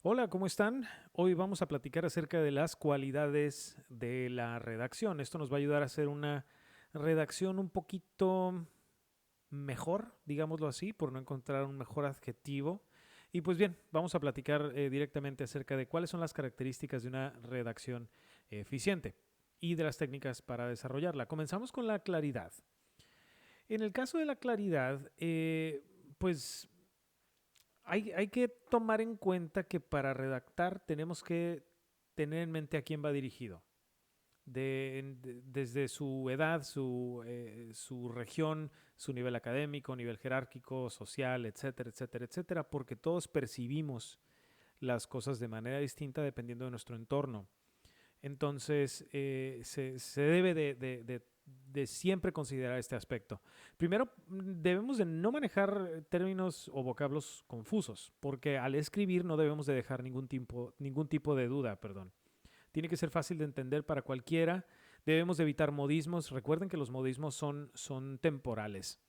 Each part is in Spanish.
Hola, ¿cómo están? Hoy vamos a platicar acerca de las cualidades de la redacción. Esto nos va a ayudar a hacer una redacción un poquito mejor, digámoslo así, por no encontrar un mejor adjetivo. Y pues bien, vamos a platicar directamente acerca de cuáles son las características de una redacción eficiente y de las técnicas para desarrollarla. Comenzamos con la claridad. En el caso de la claridad, pues hay que tomar en cuenta que para redactar tenemos que tener en mente a quién va dirigido. Desde su edad, su región, su nivel académico, nivel jerárquico, social, etcétera, etcétera, etcétera, porque todos percibimos las cosas de manera distinta dependiendo de nuestro entorno. Entonces, se debe de siempre considerar este aspecto. Primero, debemos de no manejar términos o vocablos confusos, porque al escribir no debemos de dejar ningún tipo de duda, perdón. Tiene que ser fácil de entender para cualquiera. Debemos de evitar modismos. Recuerden que los modismos son temporales.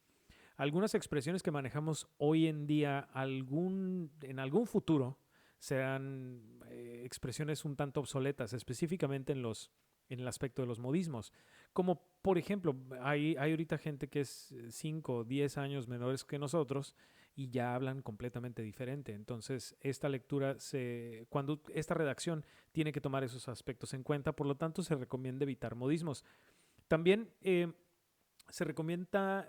Algunas expresiones que manejamos hoy en día, en algún futuro, serán expresiones un tanto obsoletas, específicamente en el aspecto de los modismos. Como por ejemplo, hay ahorita gente que es 5 o 10 años menores que nosotros y ya hablan completamente diferente. Entonces, cuando esta redacción tiene que tomar esos aspectos en cuenta, por lo tanto, se recomienda evitar modismos. También se recomienda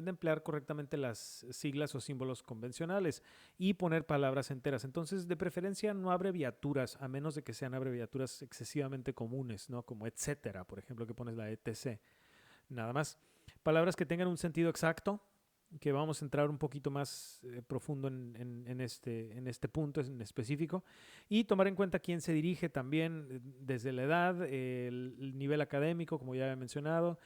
emplear correctamente las siglas o símbolos convencionales y poner palabras enteras. Entonces, de preferencia, no abreviaturas, a menos de que sean abreviaturas excesivamente comunes, ¿no? Como etcétera, por ejemplo, que pones la etc. Nada más. Palabras que tengan un sentido exacto, que vamos a entrar un poquito más profundo en este punto en específico, y tomar en cuenta quién se dirige también desde la edad, el nivel académico, como ya he mencionado,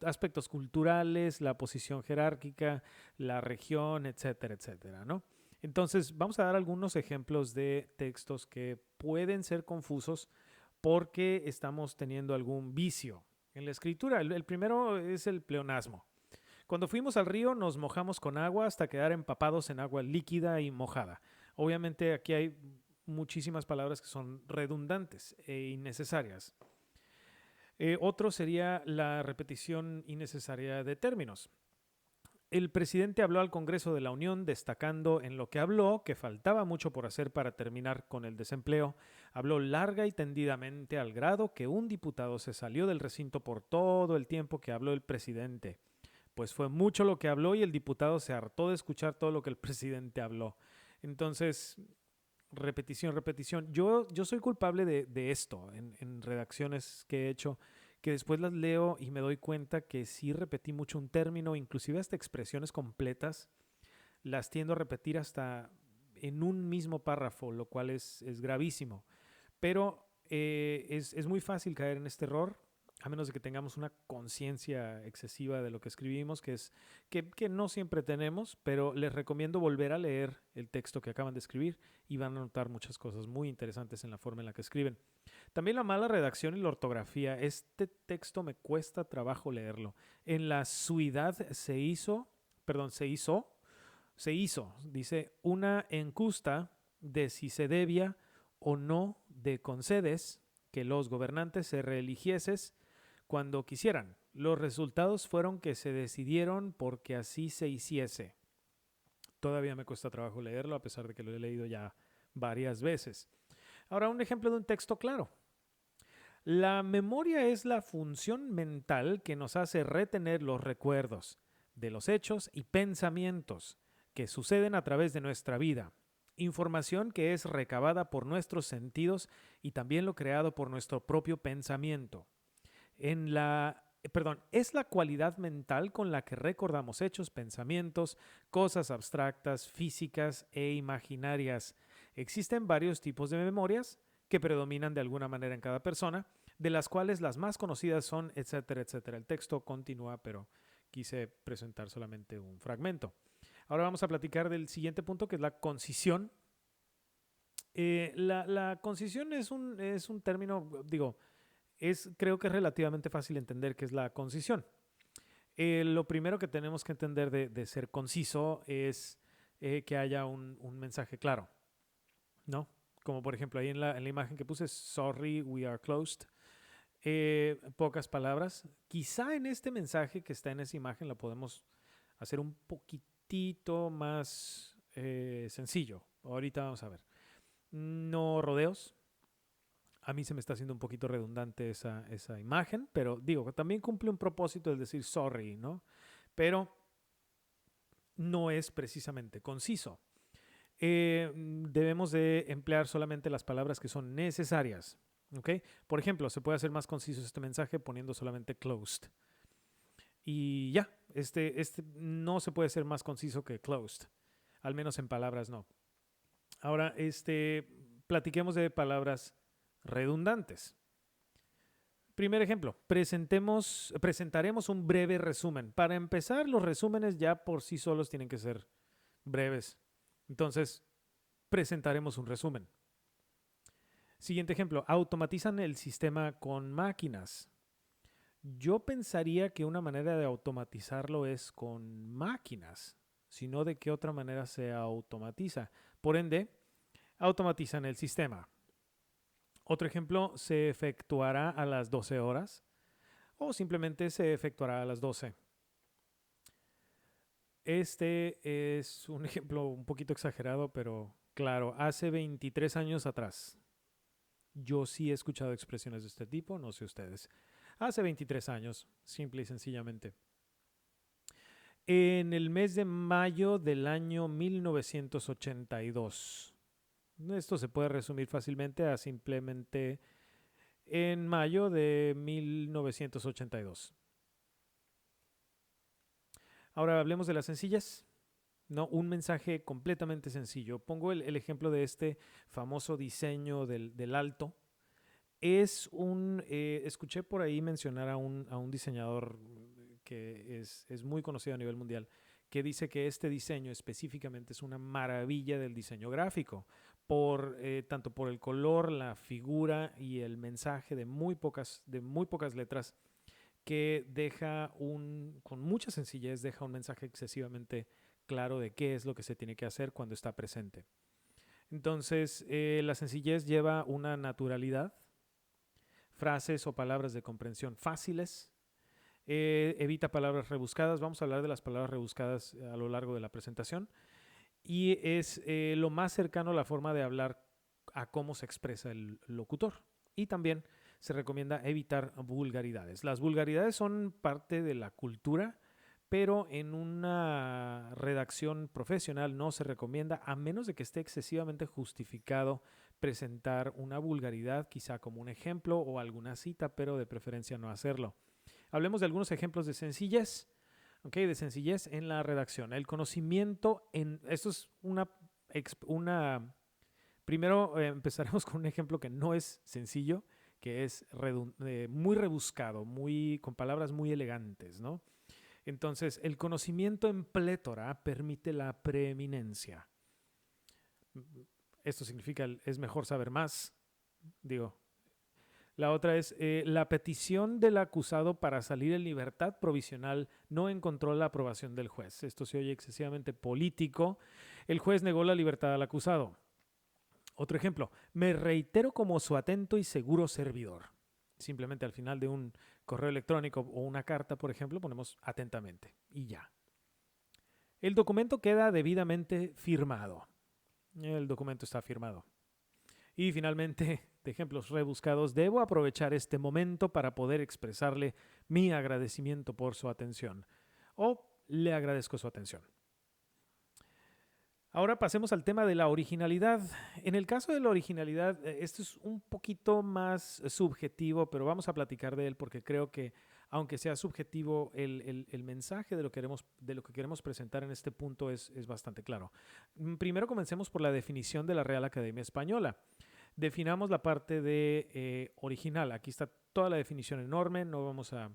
aspectos culturales, la posición jerárquica, la región, etcétera, etcétera, ¿no? Entonces, vamos a dar algunos ejemplos de textos que pueden ser confusos porque estamos teniendo algún vicio en la escritura. El primero es el pleonasmo. Cuando fuimos al río nos mojamos con agua hasta quedar empapados en agua líquida y mojada. Obviamente aquí hay muchísimas palabras que son redundantes e innecesarias. Otro sería la repetición innecesaria de términos. El presidente habló al Congreso de la Unión destacando en lo que habló que faltaba mucho por hacer para terminar con el desempleo. Habló larga y tendidamente al grado que un diputado se salió del recinto por todo el tiempo que habló el presidente. Pues fue mucho lo que habló y el diputado se hartó de escuchar todo lo que el presidente habló. Entonces, repetición, repetición. Yo soy culpable de esto en redacciones que he hecho, que después las leo y me doy cuenta que sí repetí mucho un término, inclusive hasta expresiones completas, las tiendo a repetir hasta en un mismo párrafo, lo cual es gravísimo. Pero es muy fácil caer en este error, a menos de que tengamos una conciencia excesiva de lo que escribimos, que no siempre tenemos, pero les recomiendo volver a leer el texto que acaban de escribir y van a notar muchas cosas muy interesantes en la forma en la que escriben. También la mala redacción y la ortografía. Este texto me cuesta trabajo leerlo. En la suidad se hizo, dice, una encuesta de si se debía o no de concedes que los gobernantes se reeligiesen cuando quisieran. Los resultados fueron que se decidieron porque así se hiciese. Todavía me cuesta trabajo leerlo a pesar de que lo he leído ya varias veces. Ahora, un ejemplo de un texto claro. La memoria es la función mental que nos hace retener los recuerdos de los hechos y pensamientos que suceden a través de nuestra vida. Información que es recabada por nuestros sentidos y también lo creado por nuestro propio pensamiento. Es la cualidad mental con la que recordamos hechos, pensamientos, cosas abstractas, físicas e imaginarias. Existen varios tipos de memorias que predominan de alguna manera en cada persona, de las cuales las más conocidas son etcétera, etcétera. El texto continúa, pero quise presentar solamente un fragmento. Ahora vamos a platicar del siguiente punto, que es la concisión. La concisión es un término, digo, creo que es relativamente fácil entender qué es la concisión. Lo primero que tenemos que entender de ser conciso es que haya un mensaje claro. ¿no? Como por ejemplo ahí en la imagen que puse, sorry, we are closed. Pocas palabras. Quizá en este mensaje que está en esa imagen la podemos hacer un poquitito más sencillo. Ahorita vamos a ver. No rodeos. A mí se me está haciendo un poquito redundante esa imagen, pero digo, también cumple un propósito el decir sorry, ¿no? Pero no es precisamente conciso. Debemos de emplear solamente las palabras que son necesarias. ¿Okay? Por ejemplo, se puede hacer más conciso este mensaje poniendo solamente closed. Y ya, este no se puede ser más conciso que closed. Al menos en palabras no. Ahora, platiquemos de palabras redundantes. Primer ejemplo, presentaremos un breve resumen. Para empezar, los resúmenes ya por sí solos tienen que ser breves. Entonces, presentaremos un resumen. Siguiente ejemplo, automatizan el sistema con máquinas. Yo pensaría que una manera de automatizarlo es con máquinas, sino de qué otra manera se automatiza. Por ende, automatizan el sistema. Otro ejemplo, se efectuará a las 12 horas o simplemente se efectuará a las 12. Este es un ejemplo un poquito exagerado, pero claro, hace 23 años atrás. Yo sí he escuchado expresiones de este tipo, no sé ustedes. Hace 23 años, simple y sencillamente. En el mes de mayo del año 1982. Esto se puede resumir fácilmente a simplemente en mayo de 1982. Ahora hablemos de las sencillas. No, un mensaje completamente sencillo. Pongo el ejemplo de este famoso diseño del alto. Escuché por ahí mencionar a un diseñador que es muy conocido a nivel mundial, que dice que este diseño específicamente es una maravilla del diseño gráfico, tanto por el color, la figura y el mensaje de muy pocas letras, que con mucha sencillez, deja un mensaje excesivamente claro de qué es lo que se tiene que hacer cuando está presente. Entonces, la sencillez lleva una naturalidad, frases o palabras de comprensión fáciles, evita palabras rebuscadas. Vamos a hablar de las palabras rebuscadas a lo largo de la presentación. Y es lo más cercano a la forma de hablar a cómo se expresa el locutor. Y también se recomienda evitar vulgaridades. Las vulgaridades son parte de la cultura, pero en una redacción profesional no se recomienda, a menos de que esté excesivamente justificado presentar una vulgaridad, quizá como un ejemplo o alguna cita, pero de preferencia no hacerlo. Hablemos de algunos ejemplos de sencillez, ¿okay? De sencillez en la redacción. El conocimiento esto es primero empezaremos con un ejemplo que no es sencillo, que es muy rebuscado, con palabras muy elegantes, ¿no? Entonces, el conocimiento en plétora permite la preeminencia. Esto significa es mejor saber más. Digo, la otra es la petición del acusado para salir en libertad provisional no encontró la aprobación del juez. Esto se oye excesivamente político. El juez negó la libertad al acusado. Otro ejemplo, me reitero como su atento y seguro servidor. Simplemente al final de un correo electrónico o una carta, por ejemplo, ponemos atentamente y ya. El documento queda debidamente firmado. El documento está firmado. Y finalmente, de ejemplos rebuscados, debo aprovechar este momento para poder expresarle mi agradecimiento por su atención. O le agradezco su atención. Ahora pasemos al tema de la originalidad. En el caso de la originalidad, esto es un poquito más subjetivo, pero vamos a platicar de él porque creo que, aunque sea subjetivo, el mensaje de lo que queremos presentar en este punto es bastante claro. Primero comencemos por la definición de la Real Academia Española. Definamos la parte de original. Aquí está toda la definición enorme, no vamos a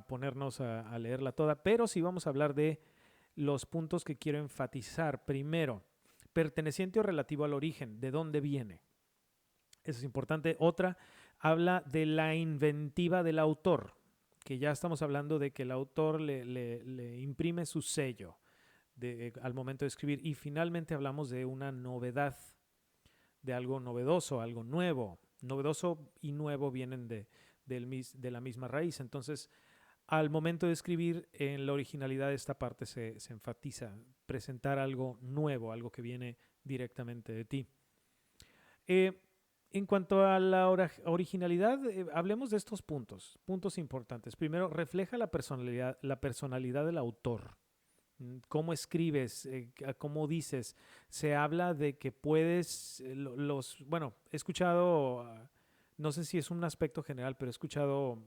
ponernos a leerla toda, pero sí vamos a hablar de los puntos que quiero enfatizar. Primero, perteneciente o relativo al origen, ¿de dónde viene? Eso es importante. Otra, habla de la inventiva del autor, que ya estamos hablando de que el autor le imprime su sello al momento de escribir. Y finalmente hablamos de una novedad. de algo novedoso, algo nuevo. Novedoso y nuevo vienen de la misma raíz. Entonces, al momento de escribir, en la originalidad de esta parte se enfatiza, presentar algo nuevo, algo que viene directamente de ti. Eh, en cuanto a la originalidad, hablemos de estos puntos importantes. Primero, refleja la personalidad del autor. Cómo escribes, cómo dices. Se habla de que puedes, bueno, he escuchado, no sé si es un aspecto general, pero he escuchado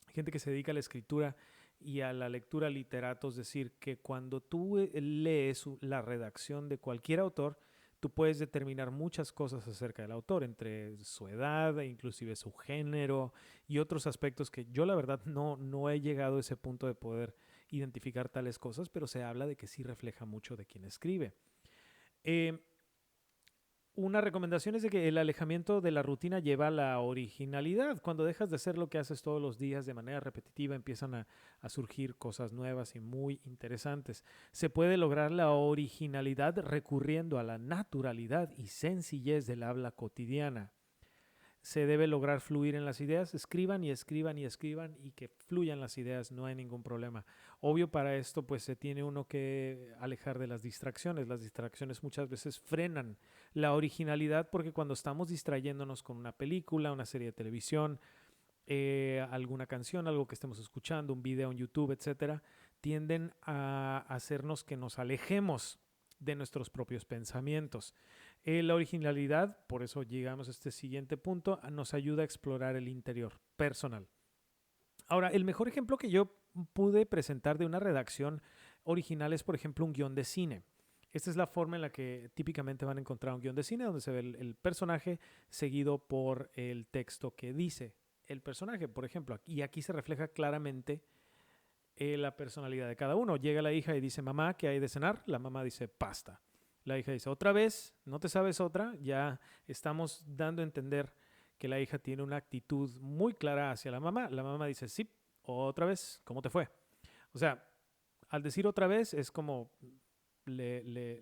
gente que se dedica a la escritura y a la lectura, literatos, decir que cuando tú lees la redacción de cualquier autor, tú puedes determinar muchas cosas acerca del autor, entre su edad, e inclusive su género y otros aspectos que yo la verdad no he llegado a ese punto de poder identificar tales cosas, pero se habla de que sí refleja mucho de quien escribe. Una recomendación es de que el alejamiento de la rutina lleva a la originalidad. Cuando dejas de hacer lo que haces todos los días de manera repetitiva, empiezan a surgir cosas nuevas y muy interesantes. Se puede lograr la originalidad recurriendo a la naturalidad y sencillez del habla cotidiana. Se debe lograr fluir en las ideas, escriban y escriban y escriban y que fluyan las ideas, no hay ningún problema. Obvio, para esto pues se tiene uno que alejar de las distracciones muchas veces frenan la originalidad porque cuando estamos distrayéndonos con una película, una serie de televisión, alguna canción, algo que estemos escuchando, un video en YouTube, etcétera, tienden a hacernos que nos alejemos de nuestros propios pensamientos. La originalidad, por eso llegamos a este siguiente punto, nos ayuda a explorar el interior personal. Ahora, el mejor ejemplo que yo pude presentar de una redacción original es, por ejemplo, un guión de cine. Esta es la forma en la que típicamente van a encontrar un guión de cine, donde se ve el personaje seguido por el texto que dice el personaje, por ejemplo. Y aquí se refleja claramente la personalidad de cada uno. Llega la hija y dice, mamá, ¿qué hay de cenar? La mamá dice, pasta. La hija dice, ¿otra vez? ¿No te sabes otra? Ya estamos dando a entender que la hija tiene una actitud muy clara hacia la mamá. La mamá dice, sí, otra vez, ¿cómo te fue? O sea, al decir otra vez es como le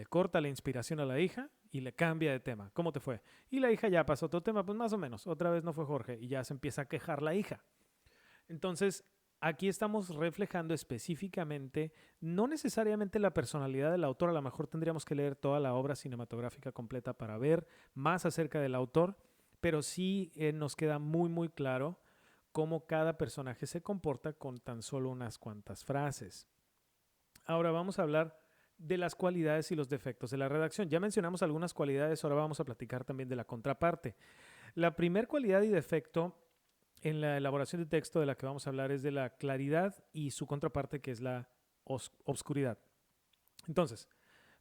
corta la inspiración a la hija y le cambia de tema. ¿Cómo te fue? Y la hija ya pasó a otro tema, pues más o menos. Otra vez no fue Jorge y ya se empieza a quejar la hija. Entonces, aquí estamos reflejando específicamente, no necesariamente la personalidad del autor, a lo mejor tendríamos que leer toda la obra cinematográfica completa para ver más acerca del autor, pero sí nos queda muy, muy claro cómo cada personaje se comporta con tan solo unas cuantas frases. Ahora vamos a hablar de las cualidades y los defectos de la redacción. Ya mencionamos algunas cualidades, ahora vamos a platicar también de la contraparte. La primer cualidad y defecto en la elaboración de texto de la que vamos a hablar es de la claridad y su contraparte, que es la obscuridad. Entonces,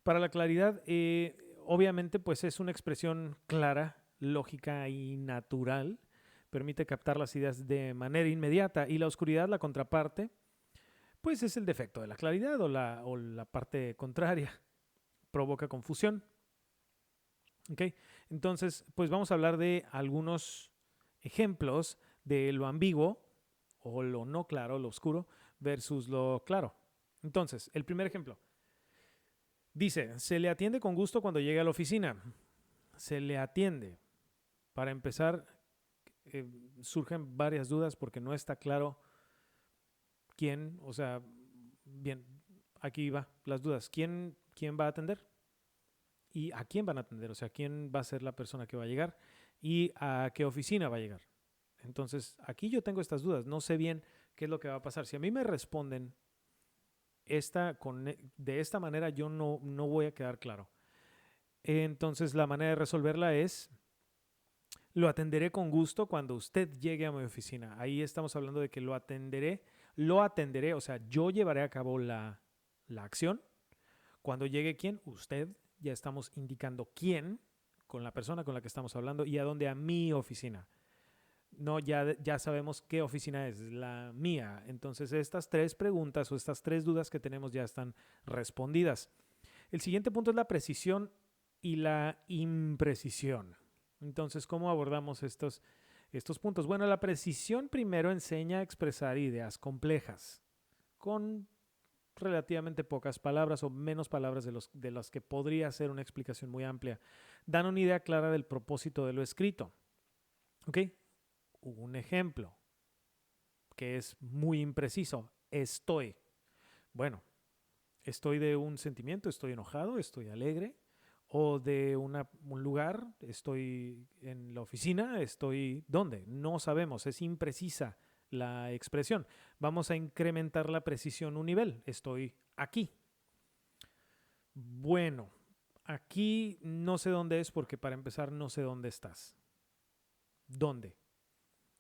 para la claridad, obviamente pues es una expresión clara, lógica y natural, permite captar las ideas de manera inmediata, y la oscuridad, la contraparte, pues es el defecto de la claridad o la parte contraria, provoca confusión. ¿Okay? Entonces, pues vamos a hablar de algunos ejemplos de lo ambiguo o lo no claro, lo oscuro, versus lo claro. Entonces, el primer ejemplo. Dice, se le atiende con gusto cuando llegue a la oficina. Se le atiende. Para empezar, surgen varias dudas porque no está claro quién, o sea, bien, aquí va las dudas. ¿Quién va a atender? ¿Y a quién van a atender? O sea, ¿quién va a ser la persona que va a llegar? ¿Y a qué oficina va a llegar? Entonces, aquí yo tengo estas dudas. No sé bien qué es lo que va a pasar. Si a mí me responden de esta manera, yo no voy a quedar claro. Entonces, la manera de resolverla es, lo atenderé con gusto cuando usted llegue a mi oficina. Ahí estamos hablando de que lo atenderé, o sea, yo llevaré a cabo la acción. Cuando llegue quién, usted, ya estamos indicando quién con la persona con la que estamos hablando y a dónde, a mi oficina. No, ya sabemos qué oficina es, la mía. Entonces, estas tres preguntas o estas tres dudas que tenemos ya están respondidas. El siguiente punto es la precisión y la imprecisión. Entonces, ¿cómo abordamos estos puntos? Bueno, la precisión primero enseña a expresar ideas complejas con relativamente pocas palabras o menos palabras de las que podría ser una explicación muy amplia, dan una idea clara del propósito de lo escrito. ¿Ok? Un ejemplo que es muy impreciso. Estoy. Bueno, estoy de un sentimiento, estoy enojado, estoy alegre, o de un lugar, estoy en la oficina, estoy ¿dónde? No sabemos, es imprecisa la expresión. Vamos a incrementar la precisión un nivel. Estoy aquí. Bueno, aquí no sé dónde es porque para empezar no sé dónde estás. ¿Dónde?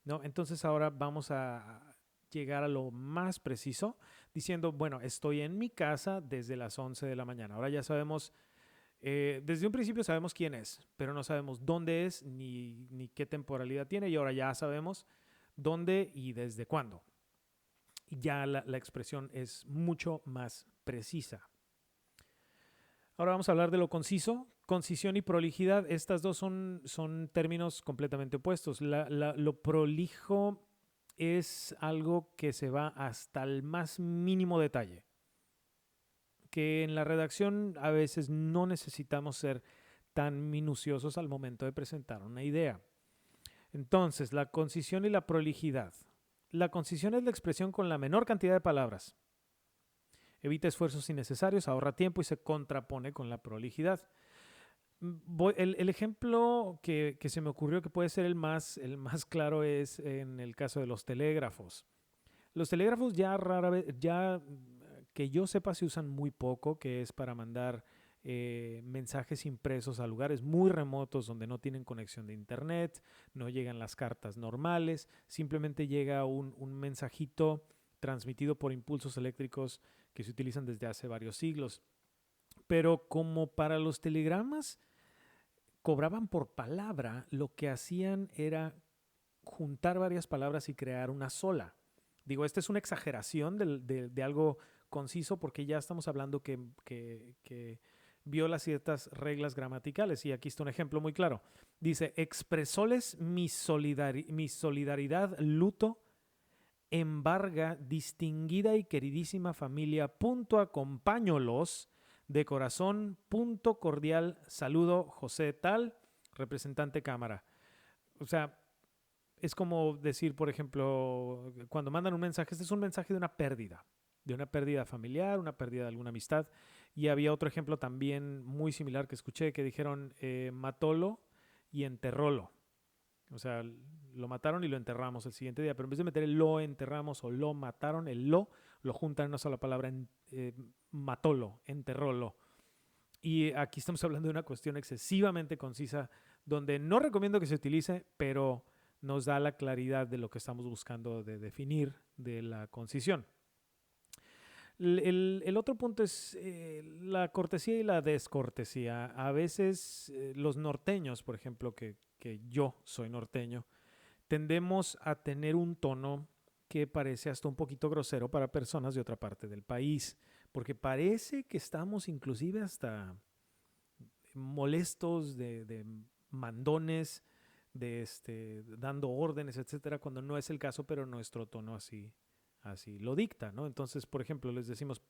¿No? Entonces ahora vamos a llegar a lo más preciso diciendo, bueno, estoy en mi casa desde las 11 de la mañana. Ahora ya sabemos, desde un principio sabemos quién es, pero no sabemos dónde es ni qué temporalidad tiene y ahora ya sabemos dónde y desde cuándo. Y ya la expresión es mucho más precisa. Ahora vamos a hablar de lo conciso. Concisión y prolijidad, estas dos son términos completamente opuestos. Lo prolijo es algo que se va hasta el más mínimo detalle, que en la redacción a veces no necesitamos ser tan minuciosos al momento de presentar una idea. Entonces, la concisión y la prolijidad. La concisión es la expresión con la menor cantidad de palabras. Evita esfuerzos innecesarios, ahorra tiempo y se contrapone con la prolijidad. El ejemplo que se me ocurrió que puede ser el más claro es en el caso de los telégrafos. Los telégrafos ya rara vez, ya que yo sepa, se usan muy poco, que es para mandar mensajes impresos a lugares muy remotos donde no tienen conexión de internet, no llegan las cartas normales, simplemente llega un mensajito transmitido por impulsos eléctricos que se utilizan desde hace varios siglos. Pero como para los telegramas cobraban por palabra, lo que hacían era juntar varias palabras y crear una sola. Digo, esta es una exageración de algo conciso porque ya estamos hablando que viola ciertas reglas gramaticales. Y aquí está un ejemplo muy claro. Dice, expresóles mi solidaridad, luto, embarga, distinguida y queridísima familia, acompáñolos de corazón, cordial, saludo, José tal, representante Cámara. O sea, es como decir, por ejemplo, cuando mandan un mensaje, este es un mensaje de una pérdida familiar, una pérdida de alguna amistad. Y había otro ejemplo también muy similar que escuché, que dijeron matólo y enterrólo. O sea, lo mataron y lo enterramos el siguiente día, pero en vez de meter el lo enterramos o lo mataron, el lo juntan en una sola palabra, matólo, enterrólo. Y aquí estamos hablando de una cuestión excesivamente concisa, donde no recomiendo que se utilice, pero nos da la claridad de lo que estamos buscando de definir de la concisión. El otro punto es la cortesía y la descortesía. A veces los norteños, por ejemplo, que yo soy norteño, tendemos a tener un tono que parece hasta un poquito grosero para personas de otra parte del país, porque parece que estamos inclusive hasta molestos de mandones, dando órdenes, etcétera, cuando no es el caso, pero nuestro tono así lo dicta, ¿no? Entonces, por ejemplo, les decimos,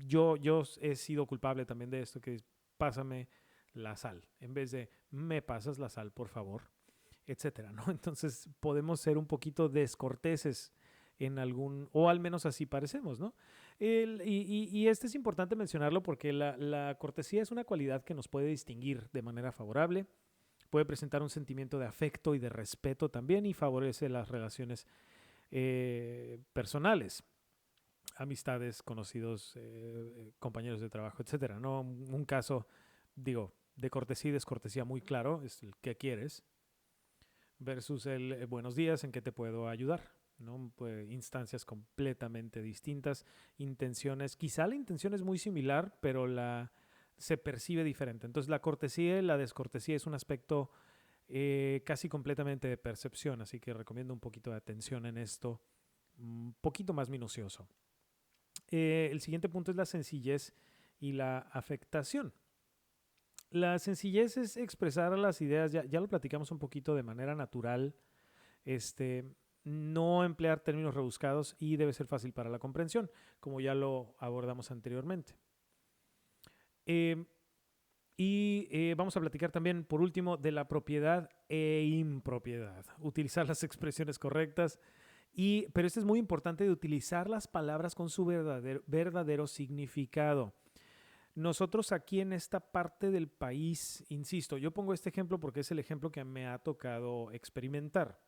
yo he sido culpable también de esto, que es, pásame la sal, en vez de me pasas la sal, por favor, etcétera, ¿no? Entonces podemos ser un poquito descorteses en algún, o al menos así parecemos, ¿no? Y este es importante mencionarlo porque la cortesía es una cualidad que nos puede distinguir de manera favorable, puede presentar un sentimiento de afecto y de respeto también y favorece las relaciones personales, amistades, conocidos, compañeros de trabajo, etcétera, ¿no? Un caso, digo, de cortesía y descortesía muy claro es el que quieres versus el buenos días, ¿en qué te puedo ayudar? ¿No? Pues, instancias completamente distintas, intenciones, quizá la intención es muy similar, pero se percibe diferente. Entonces la cortesía y la descortesía es un aspecto casi completamente de percepción, así que recomiendo un poquito de atención en esto, un poquito más minucioso. El siguiente punto es la sencillez y la afectación. La sencillez es expresar las ideas, ya lo platicamos un poquito de manera natural, no emplear términos rebuscados y debe ser fácil para la comprensión, como ya lo abordamos anteriormente. Vamos a platicar también, por último, de la propiedad e impropiedad. Utilizar las expresiones correctas. Pero esto es muy importante, de utilizar las palabras con su verdadero significado. Nosotros aquí en esta parte del país, insisto, yo pongo este ejemplo porque es el ejemplo que me ha tocado experimentar.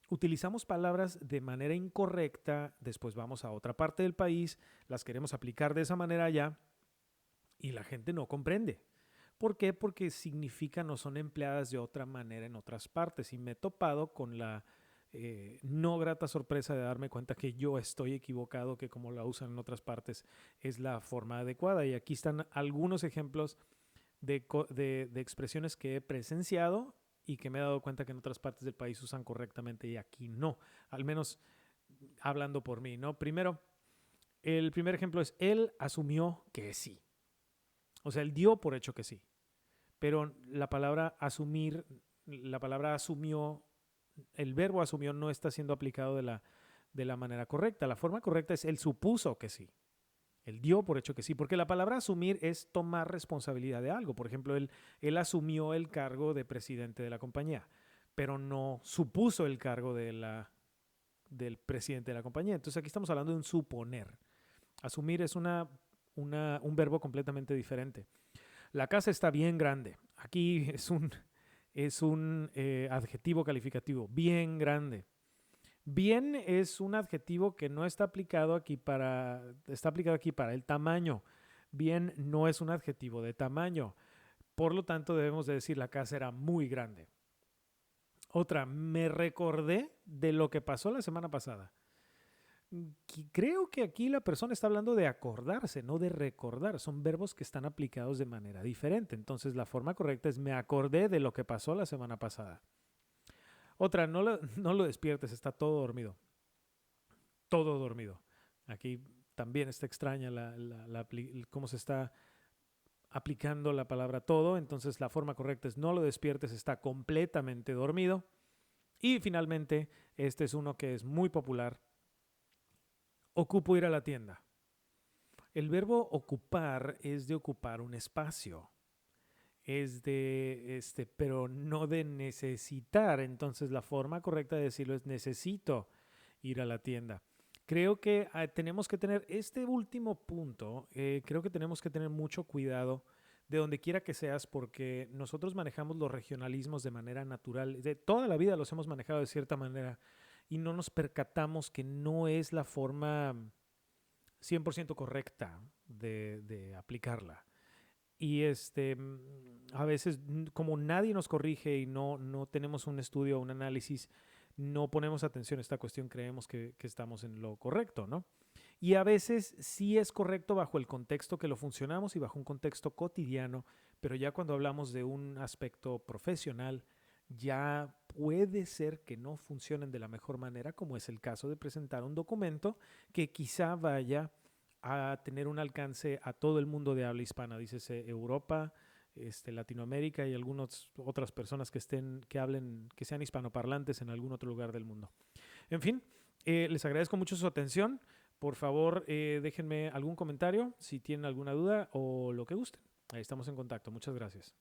Utilizamos palabras de manera incorrecta, después vamos a otra parte del país, las queremos aplicar de esa manera allá y la gente no comprende. ¿Por qué? Porque significan o son empleadas de otra manera en otras partes. Y me he topado con la no grata sorpresa de darme cuenta que yo estoy equivocado, que como la usan en otras partes es la forma adecuada. Y aquí están algunos ejemplos de expresiones que he presenciado y que me he dado cuenta que en otras partes del país usan correctamente y aquí no. Al menos hablando por mí, ¿no? Primero, el primer ejemplo es: él asumió que sí. O sea, él dio por hecho que sí. Pero la palabra asumir, la palabra asumió, el verbo asumió no está siendo aplicado de la manera correcta. La forma correcta es: él supuso que sí. Él dio por hecho que sí, porque la palabra asumir es tomar responsabilidad de algo. Por ejemplo, él asumió el cargo de presidente de la compañía, pero no supuso el cargo del presidente de la compañía. Entonces aquí estamos hablando de un suponer. Asumir es un verbo completamente diferente. La casa está bien grande. Aquí es un adjetivo calificativo, bien grande. Bien es un adjetivo que no está aplicado aquí está aplicado aquí para el tamaño. Bien no es un adjetivo de tamaño. Por lo tanto, debemos de decir: la casa era muy grande. Otra, me recordé de lo que pasó la semana pasada. Creo que aquí la persona está hablando de acordarse, no de recordar. Son verbos que están aplicados de manera diferente. Entonces, la forma correcta es: me acordé de lo que pasó la semana pasada. Otra, no lo despiertes, está todo dormido. Todo dormido. Aquí también está extraña cómo se está aplicando la palabra todo. Entonces, la forma correcta es: no lo despiertes, está completamente dormido. Y finalmente, este es uno que es muy popular: ocupo ir a la tienda. El verbo ocupar es de ocupar un espacio. Es pero no de necesitar. Entonces, la forma correcta de decirlo es: necesito ir a la tienda. Creo que tenemos que tener este último punto, creo que tenemos que tener mucho cuidado de donde quiera que seas, porque nosotros manejamos los regionalismos de manera natural. De toda la vida los hemos manejado de cierta manera y no nos percatamos que no es la forma 100% correcta de aplicarla. Y a veces, como nadie nos corrige y no tenemos un estudio o un análisis, no ponemos atención a esta cuestión, creemos que estamos en lo correcto, ¿no? Y a veces sí es correcto bajo el contexto que lo funcionamos y bajo un contexto cotidiano, pero ya cuando hablamos de un aspecto profesional, ya puede ser que no funcionen de la mejor manera, como es el caso de presentar un documento que quizá vaya a tener un alcance a todo el mundo de habla hispana, dícese Europa, Latinoamérica y algunas otras personas que hablen, que sean hispanoparlantes en algún otro lugar del mundo. En fin, les agradezco mucho su atención. Por favor, déjenme algún comentario si tienen alguna duda o lo que gusten. Ahí estamos en contacto. Muchas gracias.